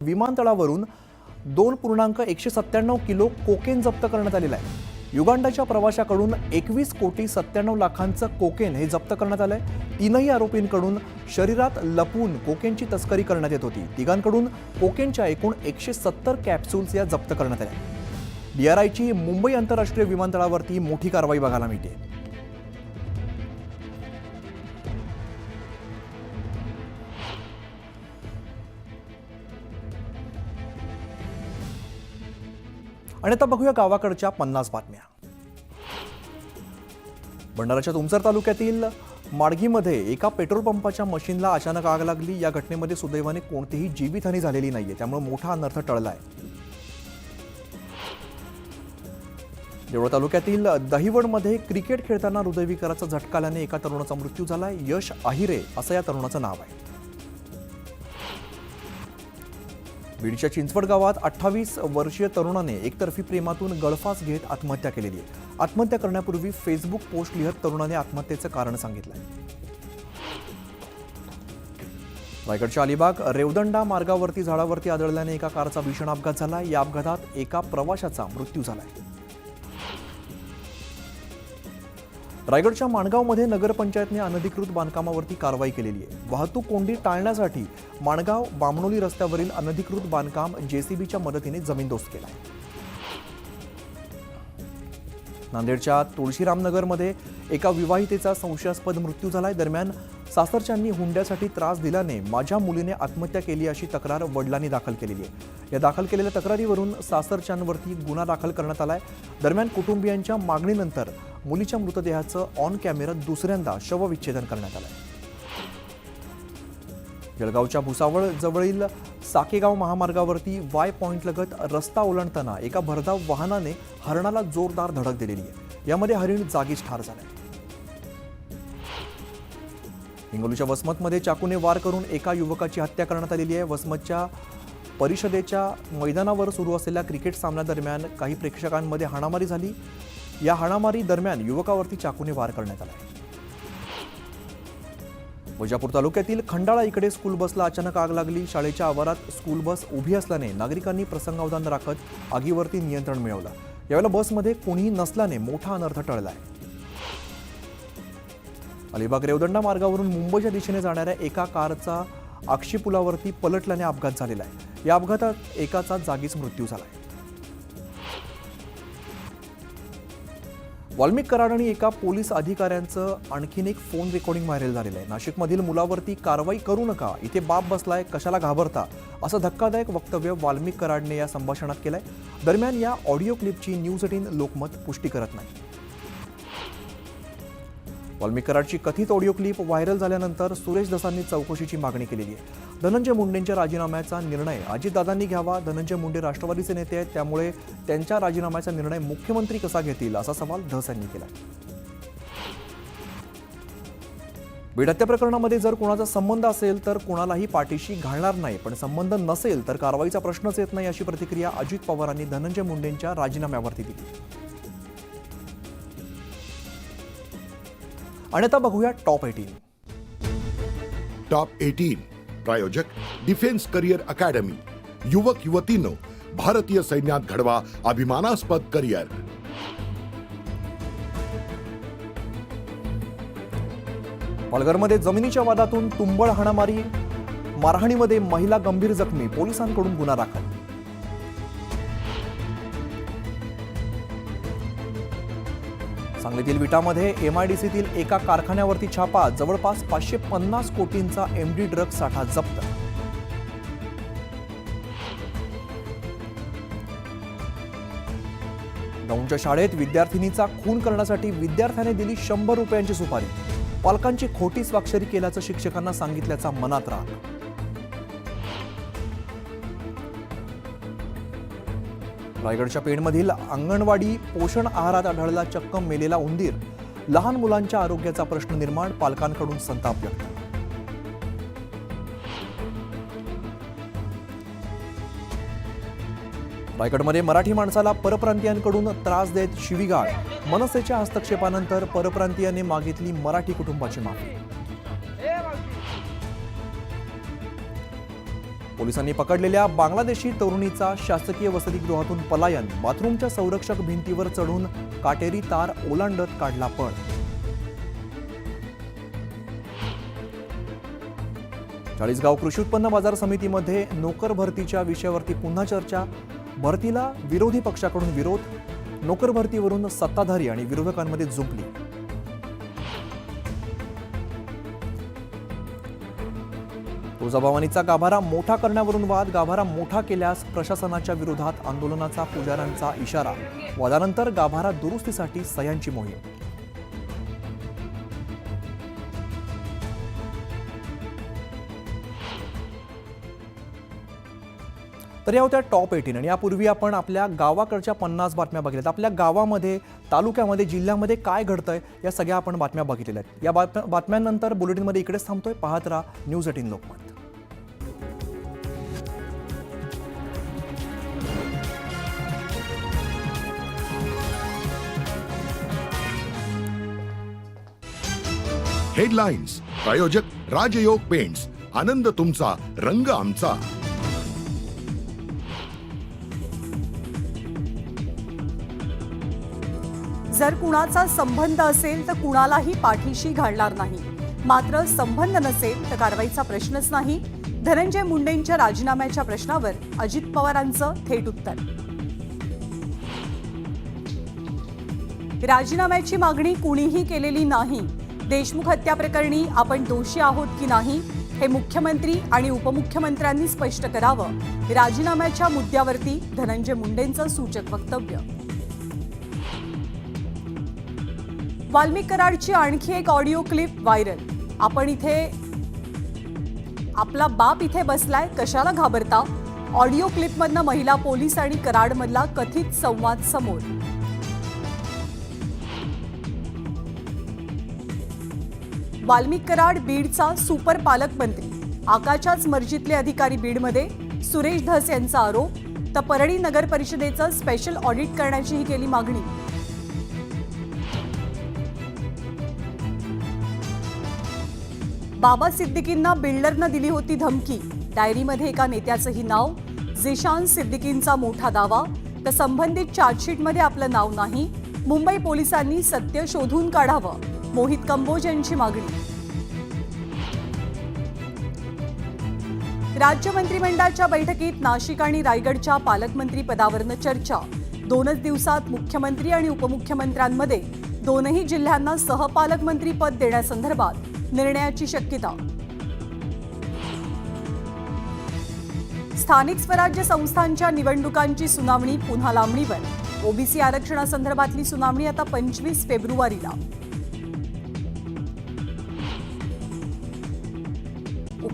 विमानतळावरून 2.197 kilo cocaine जप्त करण्यात आलेला आहे। युगांडाच्या प्रवाशाकडून 21,97,00,000चं कोकेन हे जप्त करण्यात आलंय। तीनही आरोपींकडून शरीरात लपवून कोकेनची तस्करी करण्यात येत होती। तिघांकडून कोकेनच्या एकूण 170 कॅप्सूल्स या जप्त करण्यात आल्या। डीआरआयची मुंबई आंतरराष्ट्रीय विमानतळावरती मोठी कारवाई बघायला मिळते। आणि आता बघूया गावाकडच्या 50 बातम्या। भंडाराच्या तुमसर तालुक्यातील माडगीमध्ये एका पेट्रोल पंपाच्या मशीनला अचानक आग लागली। या घटनेमध्ये सुदैवाने कोणतीही जीवितहानी झालेली नाहीये, त्यामुळे मोठा अनर्थ टळलाय। देवळा तालुक्यातील दहिवडमध्ये क्रिकेट खेळताना हृदयविकाराचा झटका आल्याने एका तरुणाचा मृत्यू झालाय। यश आहिरे असं या तरुणाचं नाव आहे। बीडच्या चिंचवड गावात 28 वर्षीय तरुणाने एकतर्फी प्रेमातून गळफास घेत आत्महत्या केलेली आहे। आत्महत्या करण्यापूर्वी फेसबुक पोस्ट लिहत तरुणाने आत्महत्येचं कारण सांगितलंय। रायगडच्या अलिबाग रेवदंडा मार्गावरती झाडावरती आदळल्याने एका कारचा भीषण अपघात झाला। या अपघातात एका प्रवाशाचा मृत्यू झालाय। रायगडच्या माणगावमध्ये नगरपंचायतने अनधिकृत बांधकामावरती कारवाई केलेली आहे। वाहतूक कोंडी टाळण्यासाठी माणगाव बामणोली रस्त्यावरील अनधिकृत बांधकाम जेसीबीच्या मदतीने जमीनदोस्त केलं आहे। नांदेडच्या तुळशीरामनगरमध्ये एका विवाहितेचा संशयास्पद मृत्यू झालाय। दरम्यान सासरच्यांनी हुंड्यासाठी त्रास दिल्याने माझ्या मुलीने आत्महत्या केली अशी तक्रार वडिलांनी दाखल केलेली आहे। या दाखल केलेल्या तक्रारीवरून सासरच्यांवरती गुन्हा दाखल करण्यात आलाय। दरम्यान कुटुंबियांच्या मागणीनंतर मुलीच्या मृतदेहाचं ऑन कॅमेरा दुसऱ्यांदा शवविच्छेदन करण्यात आलंय। जळगावच्या भुसावळ जवळील साकेगाव महामार्गावरती वाय पॉइंट लगत रस्ता ओलांडताना एका भरधाव वाहनाने हरणाला जोरदार धडक दिलेली आहे। यामध्ये हरिण जागीच ठार झालंय। हिंगोलीच्या वसमतमध्ये चाकूने वार करून एका युवकाची हत्या करण्यात आलेली आहे। वसमतच्या परिषदेच्या मैदानावर सुरू असलेल्या क्रिकेट सामन्यादरम्यान काही प्रेक्षकांमध्ये हाणामारी झाली। या हाणामारी दरम्यान युवकावरती चाकूने वार करण्यात आला। वजापूर तालुक्यातील खंडाळा इकडे स्कूल बसला अचानक आग लागली। शाळेच्या आवारात स्कूल बस उभी असल्याने नागरिकांनी प्रसंगावधान राखत आगीवरती नियंत्रण मिळवलं। यावेळेला बसमध्ये कोणीही नसल्याने मोठा अनर्थ टळलाय। अलिबाग रेवदंडा मार्गावरून मुंबईच्या दिशेने जाणाऱ्या एका कारचा आक्षी पुलावरती पलटल्याने अपघात झालेला आहे। या अपघातात एकाचा जागीच मृत्यू झालाय। वाल्मिक कराड आणि एका पोलीस अधिकाऱ्यांचं आणखीन एक फोन रेकॉर्डिंग व्हायरल झालेलं आहे। नाशिकमधील मुलावरती कारवाई करू नका, इथे बाप बसलाय, कशाला घाबरता, असं धक्कादायक वक्तव्य वाल्मिक कराडने या संभाषणात केलंय। दरम्यान या ऑडिओ क्लिपची न्यूज 18 लोकमत पुष्टी करत नाही। वाल्मिक कराडची कथित ऑडिओ क्लिप व्हायरल झाल्यानंतर सुरेश दसांनी चौकशीची मागणी केलेली आहे। धनंजय मुंडेंच्या राजीनाम्याचा निर्णय अजितदादांनी घ्यावा। धनंजय मुंडे राष्ट्रवादीचे नेते आहेत, त्यामुळे त्यांच्या राजीनाम्याचा निर्णय मुख्यमंत्री कसा घेतील असा सवाल धस यांनी केला। बीड हत्या प्रकरणामध्ये जर कोणाचा संबंध असेल तर कोणालाही पाठीशी घालणार नाही, पण संबंध नसेल तर कारवाईचा प्रश्नच येत नाही, अशी प्रतिक्रिया अजित पवारांनी धनंजय मुंडेंच्या राजीनाम्यावरती दिली। आणि आता बघूया टॉप 18। टॉप 18 प्रायोजक डिफेन्स करिअर अकॅडमी। युवक युवतींनो, भारतीय सैन्यात घडवा अभिमानास्पद करिअर। पालघरमध्ये जमिनीच्या वादातून तुंबळ हाणामारी, मारहाणीमध्ये महिला गंभीर जखमी, पोलिसांकडून गुन्हा दाखल। सांगलीतील विटामध्ये एमआयडीसीतील एका कारखान्यावरती छापा, जवळपास 550 कोटींचा एमडी ड्रग साठा जप्त। दौंडच्या शाळेत विद्यार्थिनीचा खून करण्यासाठी विद्यार्थ्याने दिली 100 रुपयांची सुपारी, पालकांची खोटी स्वाक्षरी केल्याचं शिक्षकांना सांगितल्याचा मनात राग। रायगडच्या पेणमधील अंगणवाडी पोषण आहारात आढळला चक्क मेलेला उंदीर, लहान मुलांच्या आरोग्याचा प्रश्न निर्माण, पालकांकडून संताप व्यक्त। रायगडमध्ये मराठी माणसाला परप्रांतीयांकडून त्रास देत शिवीगाळ, मनसेच्या हस्तक्षेपानंतर परप्रांतीयाने मागितली मराठी कुटुंबाची माफी। पोलिसांनी पकडलेल्या बांगलादेशी तरुणीचा शासकीय वसतिगृहातून पलायन, बाथरूमच्या संरक्षक भिंतीवर चढून काटेरी तार ओलांडत काढला पळ. चाळीसगाव कृषी उत्पन्न बाजार समितीमध्ये नोकर भरतीच्या विषयावरती पुन्हा चर्चा. भरतीला विरोधी पक्षाकडून विरोध. नोकर भरतीवरून सत्ताधारी आणि विरोधकांमध्ये जुंपली. तुळजाभवानीचा गाभारा मोठा करण्यावरून वाद. गाभारा मोठा केल्यास प्रशासनाच्या विरोधात आंदोलनाचा पुजाऱ्यांचा इशारा. वादानंतर गाभारा दुरुस्तीसाठी सह्यांची मोहीम. तर या होत्या टॉप 18 आणि यापूर्वी आपण आपल्या गावाकडच्या 50 बातम्या बघितल्यात. आपल्या गावामध्ये, तालुक्यामध्ये, जिल्ह्यामध्ये काय घडतंय या सगळ्या आपण बातम्या बघितलेल्या आहेत. या बातम्यांनंतर बुलेटिनमध्ये इकडेच थांबतोय. पाहत राहा न्यूज 18 लोकमत. हेडलाईन्स प्रायोजक राजयोग पेंट्स. आनंद तुमचा, रंग आमचा. जर कुणाचा संबंध असेल तर कुणालाही पाठीशी घालणार नाही. मात्र संबंध नसेल तर कारवाईचा प्रश्नच नाही. धनंजय मुंडेंच्या राजीनाम्याच्या प्रश्नावर अजित पवारांचं थेट उत्तर. राजीनाम्याची मागणी कुणीही केलेली नाही. देशमुख हत्या प्रकरणी आपण दोषी आहोत की नाही हे मुख्यमंत्री आणि उपमुख्यमंत्र्यांनी स्पष्ट करावं. राजीनाम्याच्या मुद्द्यावरती धनंजय मुंडेंचं सूचक वक्तव्य. वाल्मिक कराडची आणखी एक ऑडिओ क्लिप व्हायरल. आपण इथे, आपला बाप इथे बसलाय, कशाला घाबरता? ऑडिओ क्लिपमधनं महिला पोलीस आणि कराडमधला कथित संवाद समोर. वाल्मिक कराड बीडचा सुपर पालकमंत्री. आकाशाच्याच मर्जीतले अधिकारी बीडमध्ये. सुरेश धस यांचा आरोप. तर परळी नगर परिषदेचं स्पेशल ऑडिट करण्याचीही केली मागणी. बाबा सिद्दीकींना बिल्डरनं दिली होती धमकी. डायरीमध्ये एका नेत्याचंही नाव. झिशान सिद्दीकींचा मोठा दावा. तर संबंधित चार्जशीटमध्ये आपलं नाव नाही. मुंबई पोलिसांनी सत्य शोधून काढावं. मोहित कंबोज यांची मागणी. राज्य मंत्रिमंडळाच्या बैठकीत नाशिक आणि रायगडच्या पालकमंत्री पदावरनं चर्चा. 2च दिवसात मुख्यमंत्री आणि उपमुख्यमंत्र्यांमध्ये दोनही जिल्ह्यांना सहपालकमंत्री पद देण्यासंदर्भात निर्णयाची शक्यता. स्थानिक स्वराज्य संस्थांच्या निवडणुकांची सुनावणी पुन्हा लांबणीवर. ओबीसी आरक्षणासंदर्भातली सुनावणी आता 25 फेब्रुवारीला.